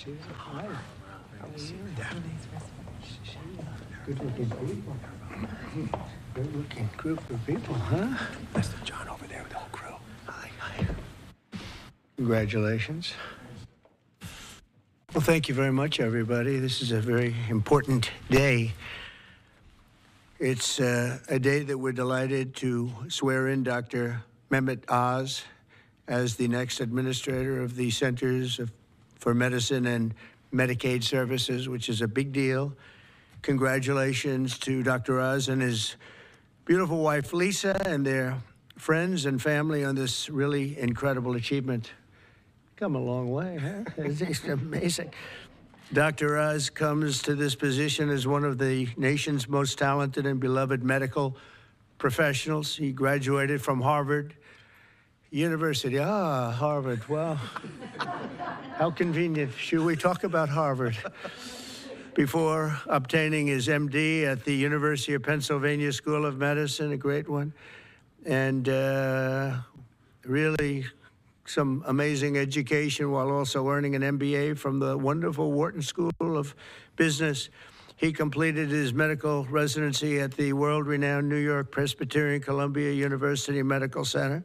see that? Hi. How are you? Good-looking people. Good-looking group of people, huh? That's the John over there with the whole crew. Hi, hi. Congratulations. Well, thank you very much, everybody. This is a very important day. It's a day that we're delighted to swear in Dr. DR.OZ as the next administrator of the Centers for Medicine and Medicaid Services, which is a big deal. Congratulations to Dr. Oz and his beautiful wife, Lisa, and their friends and family on this really incredible achievement. Come a long way, huh? It's amazing. Dr. Oz comes to this position as one of the nation's most talented and beloved medical professionals. He graduated from Harvard University. Ah, Harvard, well, how convenient. Should we talk about Harvard? Before obtaining his MD at the University of Pennsylvania School of Medicine, a great one, and really some amazing education while also earning an MBA from the wonderful Wharton School of Business. He completed his medical residency at the world-renowned New York Presbyterian Columbia University Medical Center.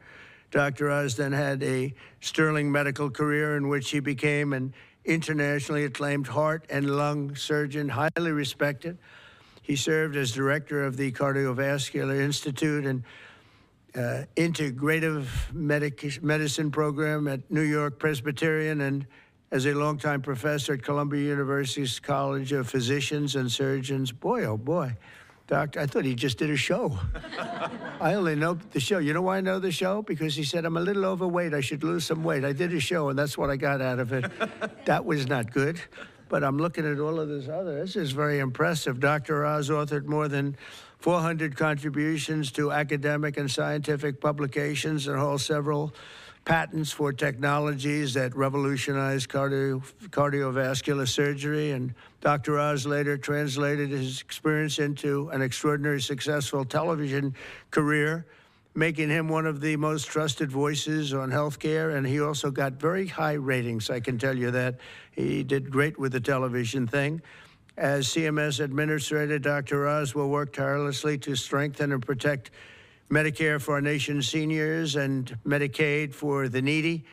Dr. Oz then had a sterling medical career in which he became an internationally acclaimed heart and lung surgeon, highly respected. He served as director of the Cardiovascular Institute and Integrative Medicine program at New York Presbyterian, and as a longtime professor at Columbia University's College of Physicians and Surgeons. Boy, oh boy, doctor, I thought he just did a show. I only know the show. You know why I know the show? Because he said, I'm a little overweight, I should lose some weight. I did a show, and that's what I got out of it. That was not good. But I'm looking at all of this other. This is very impressive. Dr. Oz authored more than 400 contributions to academic and scientific publications and holds several patents for technologies that revolutionize cardiovascular surgery. And Dr. Oz later translated his experience into an extraordinarily successful television career, making him one of the most trusted voices on healthcare. And he also got very high ratings, I can tell you that. He did great with the television thing. As CMS Administrator, Dr. Oz will work tirelessly to strengthen and protect Medicare for our nation's seniors and Medicaid for the needy.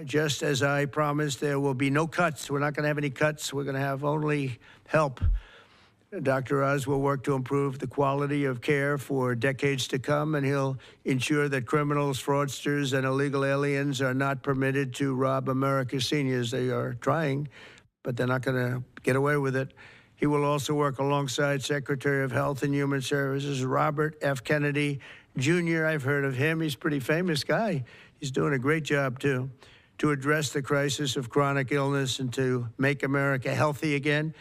Just as I promised, there will be no cuts. We're not going to have any cuts. We're going to have only help. Dr. Oz will work to improve the quality of care for decades to come, and he'll ensure that criminals, fraudsters, and illegal aliens are not permitted to rob America's seniors. They are trying, but they're not going to get away with it. He will also work alongside Secretary of Health and Human Services, Robert F. Kennedy Jr. I've heard of him. He's a pretty famous guy. He's doing a great job, too, to address the crisis of chronic illness and to make America healthy again.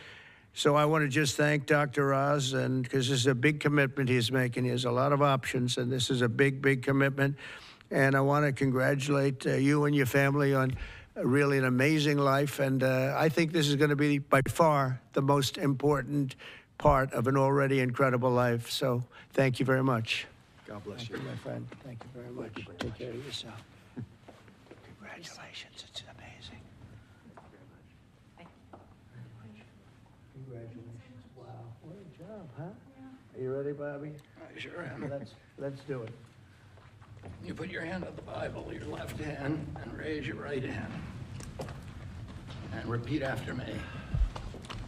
So I want to just thank Dr. Oz, and because this is a big commitment he's making. He has a lot of options, and this is a big, big commitment. And I want to congratulate you and your family on really an amazing life, and I think this is going to be by far the most important part of an already incredible life. So thank you very much. God bless you. Thank you, my friend. Thank you very much. Take care of yourself. Congratulations. It's amazing. Congratulations. Wow. What a job, huh? Are you ready, Bobby? I sure am. Let's do it. You put your hand on the Bible, your left hand, and raise your right hand. And repeat after me.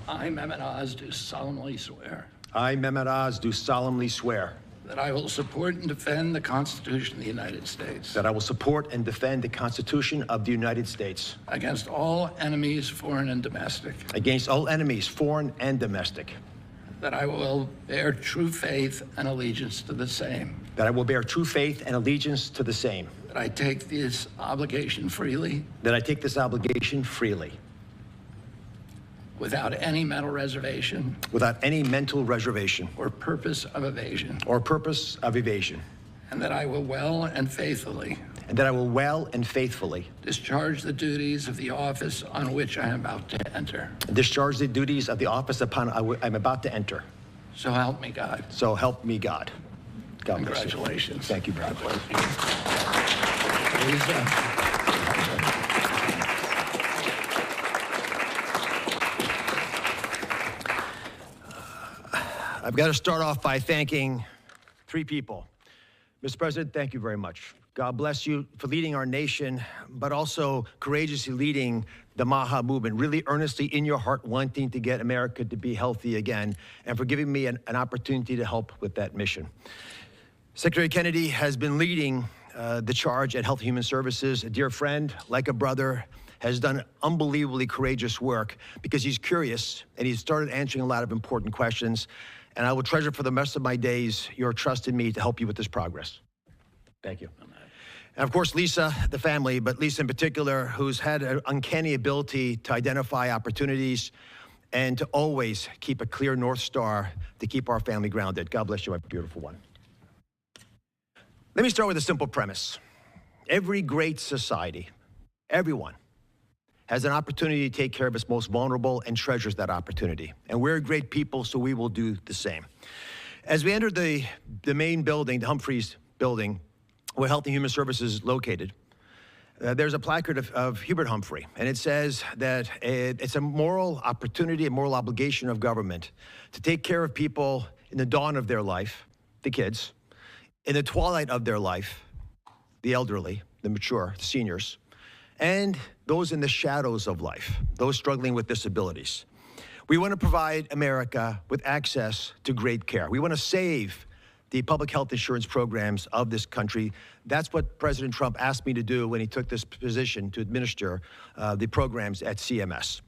I, Mehmet Oz, do solemnly swear I, Mehmet Oz, do solemnly swear that I will support and defend the Constitution of the United States that I will support and defend the Constitution of the United States against all enemies, foreign and domestic, against all enemies, foreign and domestic, that I will bear true faith and allegiance to the same, that I will bear true faith and allegiance to the same, that I take this obligation freely that I take this obligation freely, without any mental reservation without any mental reservation or purpose of evasion, or purpose of evasion, and that I will well and faithfully and that I will well and faithfully discharge the duties of the office on which I am about to enter. discharge the duties of the office upon I'm about to enter. So help me God. So help me God. God bless you. Congratulations. Thank you, brother. God bless you. Lisa. I've got to start off by thanking three people. Mr. President, thank you very much. God bless you for leading our nation, but also courageously leading the MAHA movement, really earnestly in your heart wanting to get America to be healthy again, and for giving me an opportunity to help with that mission. Secretary Kennedy has been leading the charge at Health and Human Services. A dear friend, like a brother, has done unbelievably courageous work because he's curious and he's started answering a lot of important questions. And I will treasure for the rest of my days your trust in me to help you with this progress. Thank you. And of course, Lisa, the family, but Lisa in particular, who's had an uncanny ability to identify opportunities and to always keep a clear North Star to keep our family grounded. God bless you, my beautiful one. Let me start with a simple premise. Every great society, everyone, has an opportunity to take care of its most vulnerable and treasures that opportunity. And we're a great people, so we will do the same. As we entered the main building, the Humphreys building, where Health and Human Services is located, there's a placard of Hubert Humphrey, and it says that it's a moral opportunity, a moral obligation of government to take care of people in the dawn of their life, the kids, in the twilight of their life, the elderly, the mature, the seniors, and those in the shadows of life, those struggling with disabilities. We want to provide America with access to great care. We want to save the public health insurance programs of this country. That's what President Trump asked me to do when he took this position to administer the programs at CMS.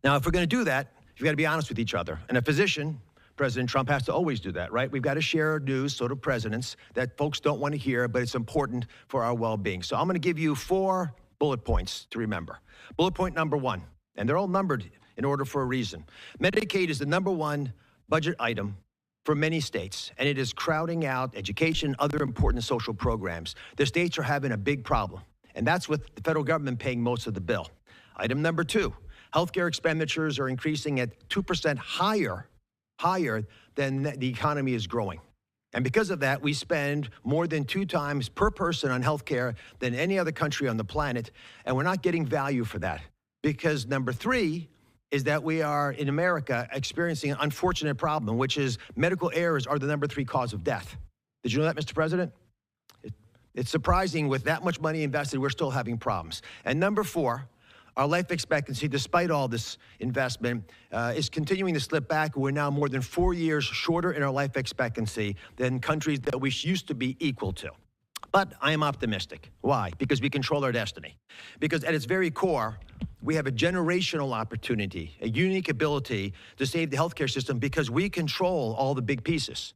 Now, if we're going to do that, you've got to be honest with each other. And a physician, President Trump, has to always do that, right? We've got to share news, so do presidents, that folks don't want to hear, but it's important for our well-being. So I'm going to give you 4 bullet points to remember. Bullet point number 1, and they're all numbered in order for a reason. Medicaid is the #1 budget item for many states, and it is crowding out education, other important social programs. The states are having a big problem, and that's with the federal government paying most of the bill. Item number 2, healthcare expenditures are increasing at 2% higher than the economy is growing. And because of that, we spend more than 2 times per person on healthcare than any other country on the planet, and we're not getting value for that. Because number 3 is that we are, in America, experiencing an unfortunate problem, which is medical errors are the number 3 cause of death. Did you know that, Mr. President? It's surprising, with that much money invested, we're still having problems. And number 4, our life expectancy, despite all this investment, is continuing to slip back. We're now more than 4 years shorter in our life expectancy than countries that we used to be equal to. But I am optimistic. Why? Because we control our destiny. Because at its very core, we have a generational opportunity, a unique ability to save the healthcare system because we control all the big pieces.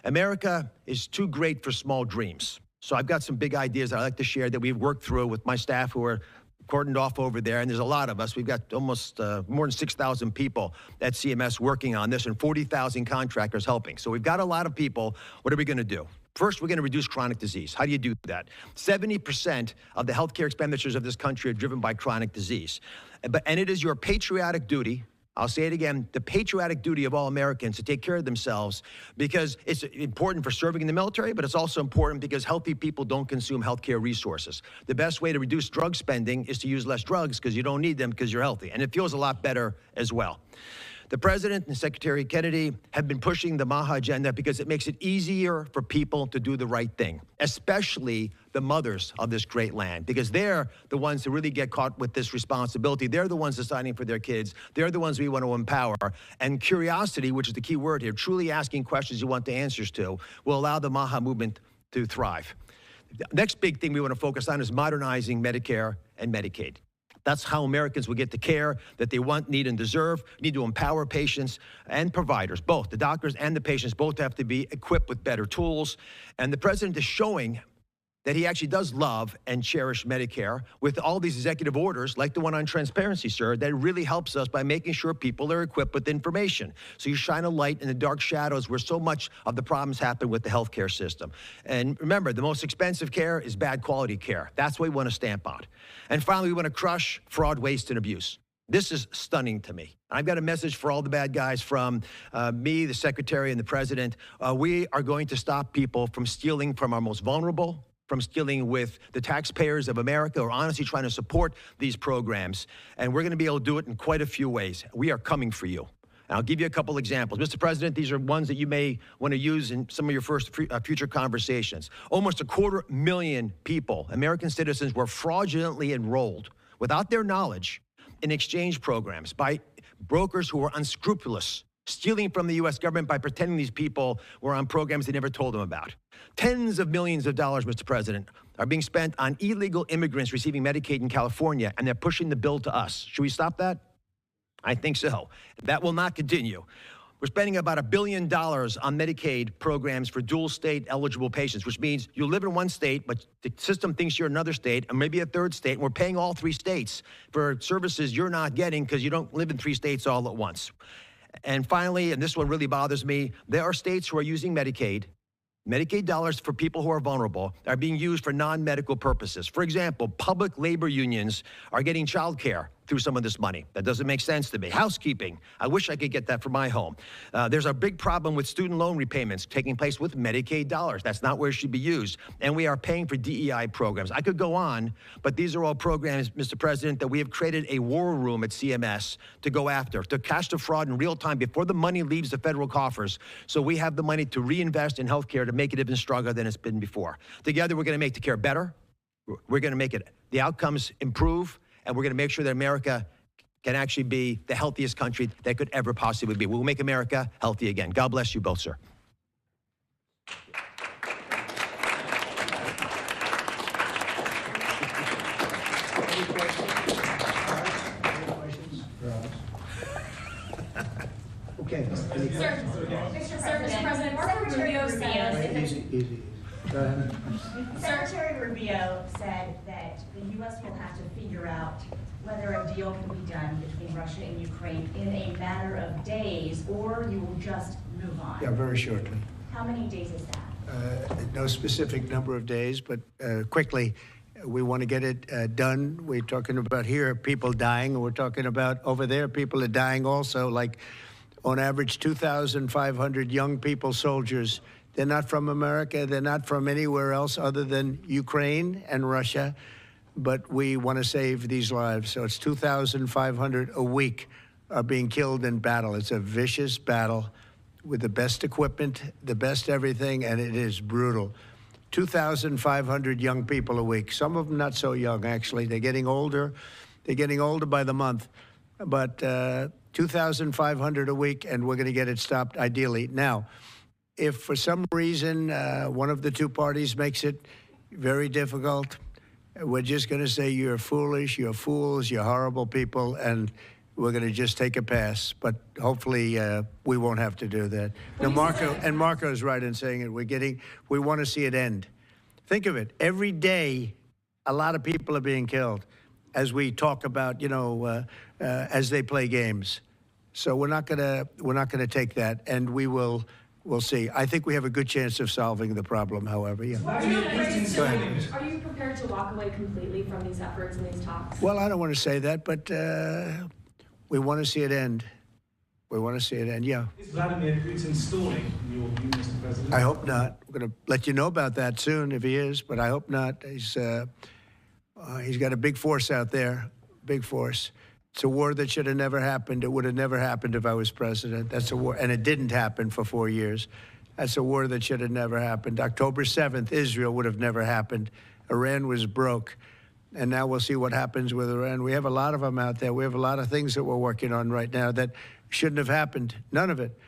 America is too great for small dreams. So I've got some big ideas that I'd like to share that we've worked through with my staff who are cordoned off over there, and there's a lot of us. We've got almost more than 6,000 people at CMS working on this and 40,000 contractors helping. So we've got a lot of people. What are we going to do? First, we're going to reduce chronic disease. How do you do that? 70% of the healthcare expenditures of this country are driven by chronic disease. And it is your patriotic duty, I'll say it again, the patriotic duty of all Americans to take care of themselves, because it's important for serving in the military, but it's also important because healthy people don't consume healthcare resources. The best way to reduce drug spending is to use less drugs because you don't need them because you're healthy. And it feels a lot better as well. The President and Secretary Kennedy have been pushing the MAHA agenda because it makes it easier for people to do the right thing, especially the mothers of this great land, because they're the ones who really get caught with this responsibility. They're the ones deciding for their kids. They're the ones we want to empower. And curiosity, which is the key word here, truly asking questions you want the answers to, will allow the MAHA movement to thrive. The next big thing we want to focus on is modernizing Medicare and Medicaid. That's how Americans will get the care that they want, need, and deserve. We need to empower patients and providers, both. The doctors and the patients both have to be equipped with better tools. And the President is showing that he actually does love and cherish Medicare with all these executive orders, like the one on transparency, sir, that really helps us by making sure people are equipped with information. So you shine a light in the dark shadows where so much of the problems happen with the healthcare system. And remember, the most expensive care is bad quality care. That's what we want to stamp out. And finally, we want to crush fraud, waste, and abuse. This is stunning to me. I've got a message for all the bad guys from me, the Secretary, and the President. We are going to stop people from stealing from our most vulnerable, from stealing with the taxpayers of America, or honestly trying to support these programs. And we're going to be able to do it in quite a few ways. We are coming for you. I'll give you a couple examples. Mr. President, these are ones that you may want to use in some of your future conversations. Almost 250,000 people, American citizens, were fraudulently enrolled without their knowledge in exchange programs by brokers who were unscrupulous, stealing from the U.S. government by pretending these people were on programs they never told them about. Tens of millions of dollars, Mr. President, are being spent on illegal immigrants receiving Medicaid in California, and they're pushing the bill to us. Should we stop that? I think so. That will not continue. We're spending about $1 billion on Medicaid programs for dual state eligible patients, which means you live in one state, but the system thinks you're another state, and maybe a third state, and we're paying all 3 states for services you're not getting because you don't live in 3 states all at once. And finally, and this one really bothers me, there are states who are using Medicaid dollars for people who are vulnerable are being used for non-medical purposes. For example, public labor unions are getting child care through some of this money. That doesn't make sense to me. Housekeeping, I wish I could get that for my home. There's a big problem with student loan repayments taking place with Medicaid dollars. That's not where it should be used. And we are paying for DEI programs. I could go on, but these are all programs, Mr. President, that we have created a war room at CMS to go after, to catch the fraud in real time before the money leaves the federal coffers. So we have the money to reinvest in healthcare to make it even stronger than it's been before. Together, we're going to make the care better. We're going to make the outcomes improve. And we're going to make sure that America can actually be the healthiest country that could ever possibly be. We'll make America healthy again. God bless you both, sir. Any questions? Okay. Mr. President, Secretary Rubio Easy. Go ahead. Secretary Rubio said that the U.S. will have to figure out whether a deal can be done between Russia and Ukraine in a matter of days, or you will just move on. Yeah, very shortly. How many days is that? No specific number of days, but quickly. We want to get it done. We're talking about here people dying, and we're talking about over there people are dying also, like on average 2,500 young people, soldiers. They're not from America. They're not from anywhere else other than Ukraine and Russia. But we want to save these lives. So it's 2,500 a week are being killed in battle. It's a vicious battle with the best equipment, the best everything, and it is brutal. 2,500 young people a week. Some of them not so young, actually. They're getting older. They're getting older by the month. But 2,500 a week, and we're going to get it stopped ideally. Now, if for some reason one of the two parties makes it very difficult, we're just going to say you're foolish, you're fools, you're horrible people, and we're going to just take a pass. But hopefully we won't have to do that. Now, Marco's right in saying it. We want to see it end. Think of it. Every day, a lot of people are being killed as we talk about, as they play games. So we're not going to take that, and we'll see. I think we have a good chance of solving the problem, however. Yeah. Go ahead. Are you prepared to walk away completely from these efforts and these talks? Well, I don't want to say that, but we want to see it end. We want to see it end, yeah. Is Vladimir Putin stalling, in your view, Mr. President? I hope not. We're going to let you know about that soon if he is, but I hope not. He's got a big force out there, big force. It's a war that should have never happened. It would have never happened if I was president. That's a war, and it didn't happen for 4 years. That's a war that should have never happened. October 7th, Israel would have never happened. Iran was broke, and now we'll see what happens with Iran. We have a lot of them out there. We have a lot of things that we're working on right now that shouldn't have happened, none of it.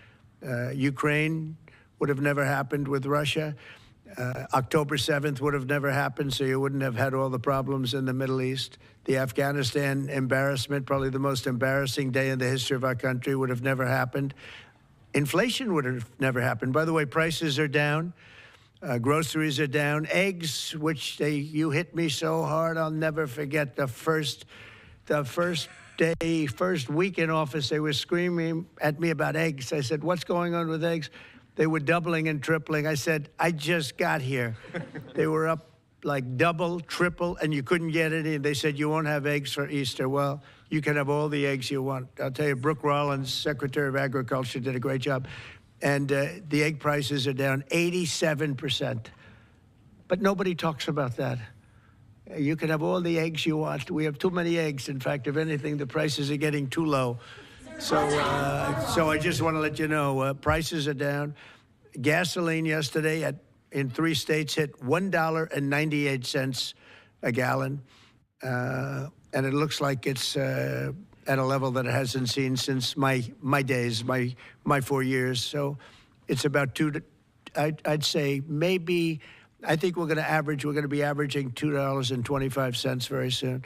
Ukraine would have never happened with Russia. October 7th would have never happened, so you wouldn't have had all the problems in the Middle East. The Afghanistan embarrassment, probably the most embarrassing day in the history of our country, would have never happened. Inflation would have never happened. By the way, prices are down. Groceries are down. Eggs, which you hit me so hard, I'll never forget the first week in office, they were screaming at me about eggs. I said, what's going on with eggs? They were doubling and tripling. I said, I just got here. They were up like double, triple, and you couldn't get any. And they said, you won't have eggs for Easter. Well, you can have all the eggs you want. I'll tell you, Brooke Rollins, Secretary of Agriculture, did a great job. And the egg prices are down 87%. But nobody talks about that. You can have all the eggs you want. We have too many eggs. In fact, if anything, the prices are getting too low. So I just want to let you know, prices are down. Gasoline yesterday in 3 states hit $1.98 a gallon, and it looks like it's at a level that it hasn't seen since my days, my 4 years. So it's about I'd say maybe. I think we're going to be averaging $2.25 very soon.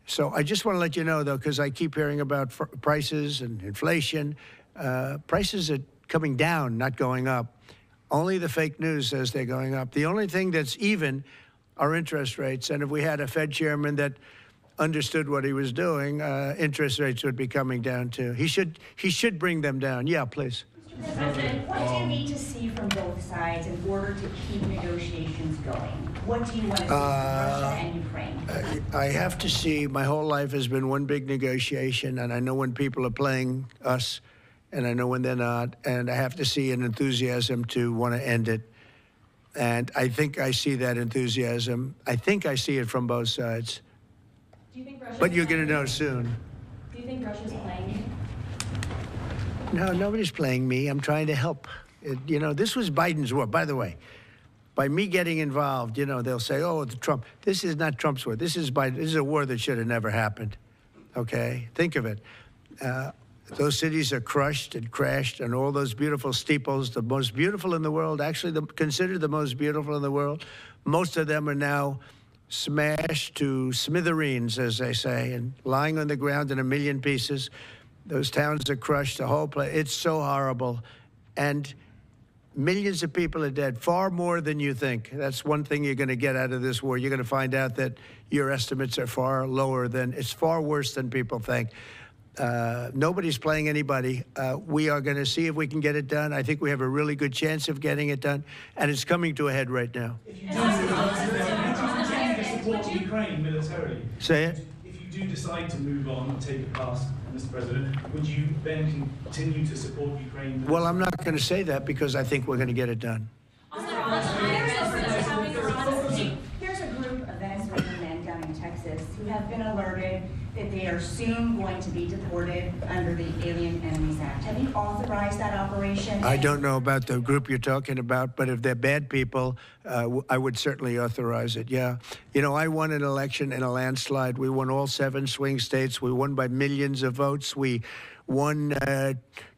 So I just want to let you know, though, because I keep hearing about prices and inflation. Prices are coming down, not going up. Only the fake news says they're going up. The only thing that's even are interest rates. And if we had a Fed chairman that understood what he was doing, interest rates would be coming down, too. He should bring them down. Yeah, please. Mr. President, what do you need to see from both sides in order to keep negotiations going? What do you want to see from Russia and Ukraine? I have to see. My whole life has been one big negotiation, and I know when people are playing us, and I know when they're not, and I have to see an enthusiasm to want to end it. And I think I see that enthusiasm. I think I see it from both sides. Do you think Russia's But you're going to playing know you? soon. Do you think Russia's playing you? No, nobody's playing me. I'm trying to help. This was Biden's war. By the way, by me getting involved, they'll say, oh, Trump. This is not Trump's war. This is Biden. This is a war that should have never happened. Okay? Think of it. Those cities are crushed and crashed, and all those beautiful steeples, the most beautiful in the world, actually considered the most beautiful in the world, most of them are now smashed to smithereens, as they say, and lying on the ground in a million pieces. Those towns are crushed, the whole place. It's so horrible. And millions of people are dead, far more than you think. That's one thing you're going to get out of this war. You're going to find out that your estimates are far lower it's far worse than people think. Nobody's playing anybody. We are going to see if we can get it done. I think we have a really good chance of getting it done, and it's coming to a head right now. If you do decide to support Ukraine militarily, Say it. if you do decide to move on and take it past, Mr. President, would you then continue to support Ukraine militarily? Well, I'm not going to say that because I think we're going to get it done. There's a group of Venezuelan men down in Texas who have been alerted that they are soon going to be deported under the Alien Enemies Act. Have you authorized that operation? I don't know about the group you're talking about, but if they're bad people, I would certainly authorize it, yeah. I won an election in a landslide. We won all 7 swing states. We won by millions of votes. We won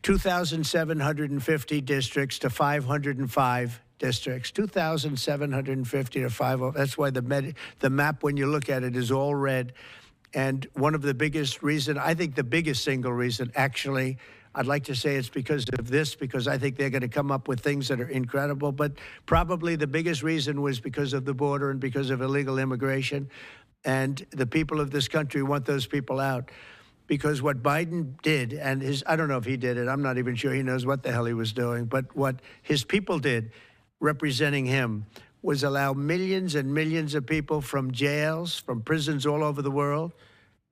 2,750 districts to 505 districts, 2,750 to 505. That's why the map, when you look at it, is all red. And one of the biggest reason, I think the biggest single reason, actually, I'd like to say it's because of this, because I think they're going to come up with things that are incredible. But probably the biggest reason was because of the border and because of illegal immigration. And the people of this country want those people out. Because what Biden did, and I don't know if he did it, I'm not even sure he knows what the hell he was doing, but what his people did, representing him, was allow millions and millions of people from jails, from prisons all over the world,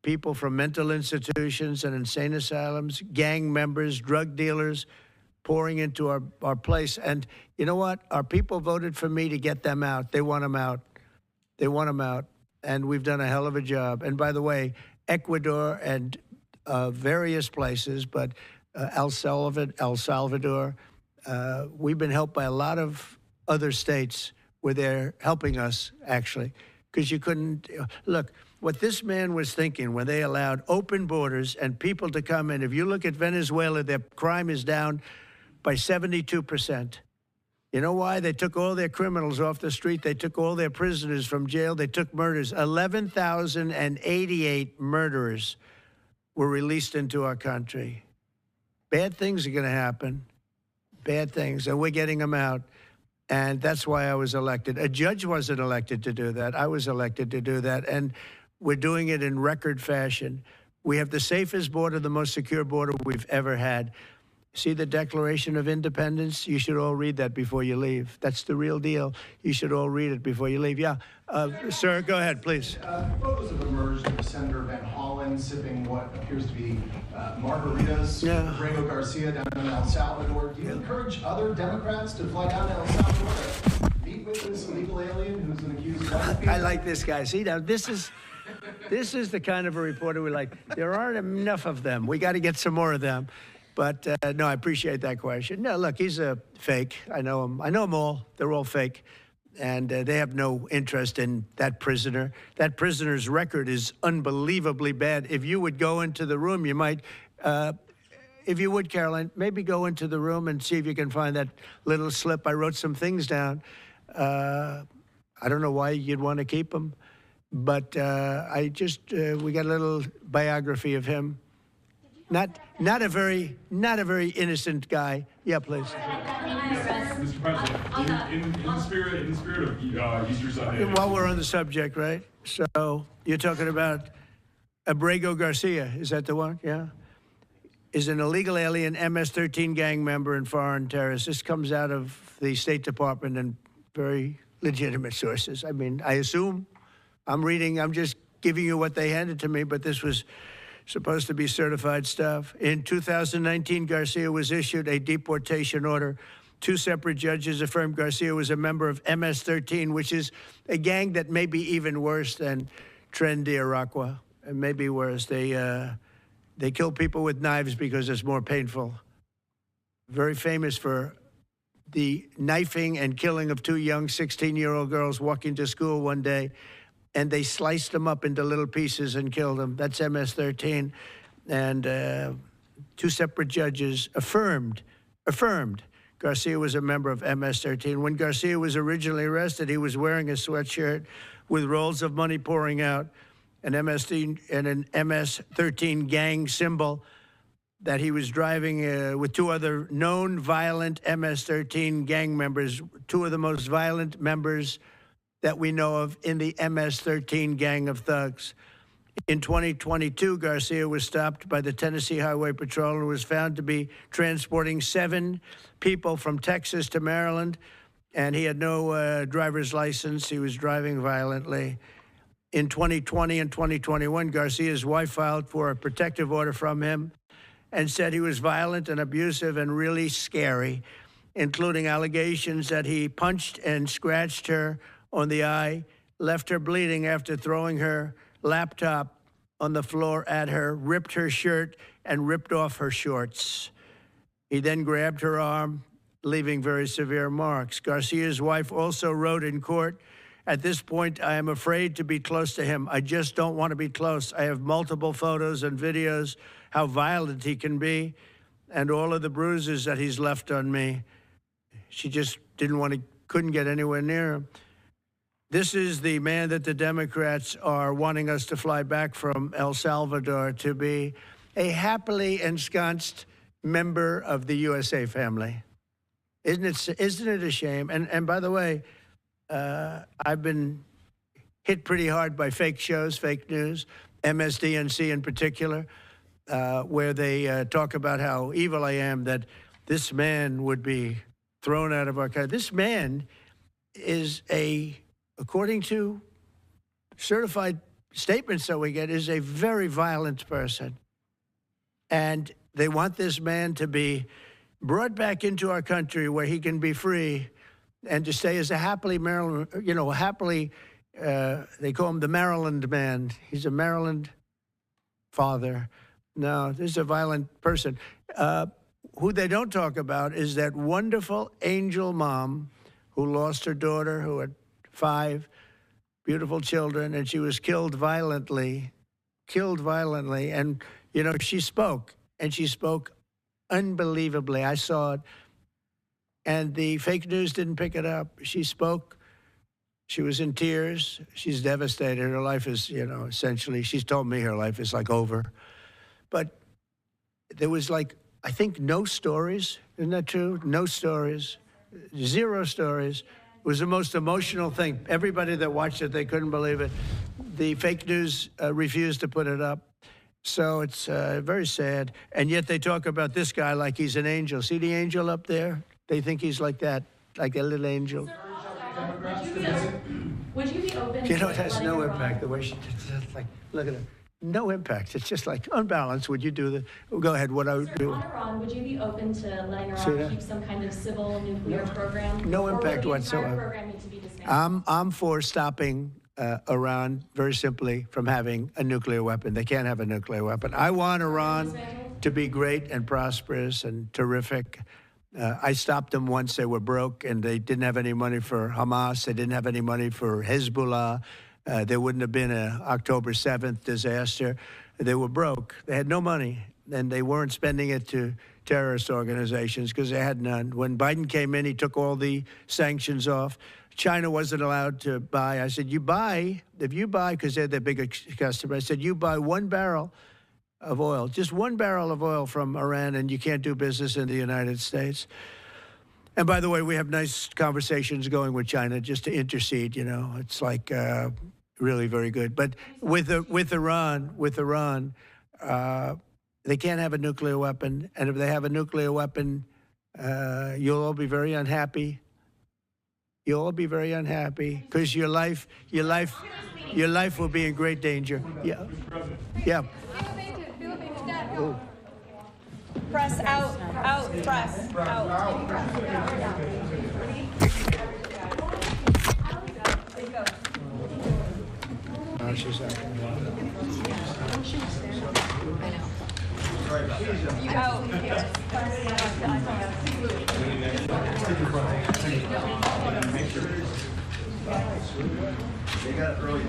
people from mental institutions and insane asylums, gang members, drug dealers, pouring into our place. And you know what? Our people voted for me to get them out. They want them out. They want them out. And we've done a hell of a job. And by the way, Ecuador and various places, but El Salvador, we've been helped by a lot of other states where they're helping us, actually, because you couldn't look. What this man was thinking when they allowed open borders and people to come in, if you look at Venezuela, their crime is down by 72%. You know why? They took all their criminals off the street. They took all their prisoners from jail. They took murders. 11,088 murderers were released into our country. Bad things are going to happen. Bad things. And we're getting them out. And that's why I was elected. A judge wasn't elected to do that. I was elected to do that. And we're doing it in record fashion. We have the safest border, the most secure border we've ever had. See the Declaration of Independence? You should all read that before you leave. That's the real deal. You should all read it before you leave. Yeah. Sir, go ahead, please. Photos have emerged of Senator Van Hollen sipping what appears to be margaritas with Rango Garcia down in El Salvador. Do you encourage other Democrats to fly down to El Salvador to meet with this illegal alien who's an accused white? I like this guy. See, now this is This is the kind of a reporter we like. There aren't enough of them. We got to get some more of them. But no, I appreciate that question. No, look, he's a fake. I know him. I know them all. They're all fake. And they have no interest in that prisoner. That prisoner's record is unbelievably bad. If you would go into the room, you might, if you would, Caroline, maybe go into the room and see if you can find that little slip. I wrote some things down. I don't know why you'd want to keep him, but we got a little biography of him. Not a very innocent guy. Yeah, please. Mr. President, in the spirit of Easter Sunday. While we're on the subject, right? So you're talking about Abrego Garcia. Is that the one? Yeah. Is an illegal alien, MS-13 gang member and foreign terrorist. This comes out of the State Department and very legitimate sources. I mean, I assume I'm just giving you what they handed to me, but this was supposed to be certified stuff. In 2019, Garcia was issued a deportation order. 2 separate judges affirmed Garcia was a member of MS-13, which is a gang that may be even worse than Tren de Aragua, and maybe worse. They kill people with knives because it's more painful. Very famous for the knifing and killing of 2 young 16-year-old girls walking to school one day, and they sliced them up into little pieces and killed them. That's MS-13. And 2 separate judges affirmed Garcia was a member of MS-13. When Garcia was originally arrested, he was wearing a sweatshirt with rolls of money pouring out, an MS-13 gang symbol that he was driving with 2 other known violent MS-13 gang members, 2 of the most violent members that we know of in the MS-13 gang of thugs. In 2022, Garcia was stopped by the Tennessee Highway Patrol and was found to be transporting 7 people from Texas to Maryland, and he had no driver's license. He was driving violently. In 2020 and 2021, Garcia's wife filed for a protective order from him and said he was violent and abusive and really scary, including allegations that he punched and scratched her on the eye, left her bleeding after throwing her laptop on the floor at her, ripped her shirt, and ripped off her shorts. He then grabbed her arm, leaving very severe marks. Garcia's wife also wrote in court, "At this point, I am afraid to be close to him. I just don't want to be close. I have multiple photos and videos, how violent he can be, and all of the bruises that he's left on me." She just couldn't get anywhere near him. This is the man that the Democrats are wanting us to fly back from El Salvador to be a happily ensconced member of the USA family. Isn't it a shame? And by the way, I've been hit pretty hard by fake shows, fake news, MSDNC in particular, where they talk about how evil I am, that this man would be thrown out of our country. This man is according to certified statements that we get, is a very violent person. And they want this man to be brought back into our country where he can be free and to stay as a happily Maryland, they call him the Maryland man. He's a Maryland father. No, this is a violent person. Who they don't talk about is that wonderful angel mom who lost her daughter, who had 5 beautiful children, and she was killed violently. And, she spoke, and she spoke unbelievably. I saw it. And the fake news didn't pick it up. She spoke. She was in tears. She's devastated. Her life is, essentially, she's told me her life is like over. But there was I think no stories. Isn't that true? No stories. 0 stories. It was the most emotional thing. Everybody that watched it, they couldn't believe it. The fake news refused to put it up. So it's very sad. And yet they talk about this guy like he's an angel. See the angel up there? They think he's like that, like a little angel. Would you be open It has no impact the way she did. Look at her. No impact. It's just unbalanced. Would you do the? Go ahead. What I would do. On Iran, would you be open to letting Iran keep some kind of civil nuclear program? No impact whatsoever. I'm for stopping Iran, very simply, from having a nuclear weapon. They can't have a nuclear weapon. I want Iran to be great and prosperous and terrific. I stopped them once they were broke and they didn't have any money for Hamas. They didn't have any money for Hezbollah. There wouldn't have been an October 7th disaster. They were broke. They had no money, and they weren't spending it to terrorist organizations because they had none. When Biden came in, he took all the sanctions off. China wasn't allowed to buy. I said, if you buy, because they're the biggest customer, I said, you buy 1 barrel of oil, just 1 barrel of oil from Iran, and you can't do business in the United States. And by the way, we have nice conversations going with China just to intercede, It's like really very good. But with Iran, they can't have a nuclear weapon. And if they have a nuclear weapon, you'll all be very unhappy. You'll all be very unhappy because your life will be in great danger. Yeah. Yeah. Ooh. Press out, press out. She's out. Out. They got it early.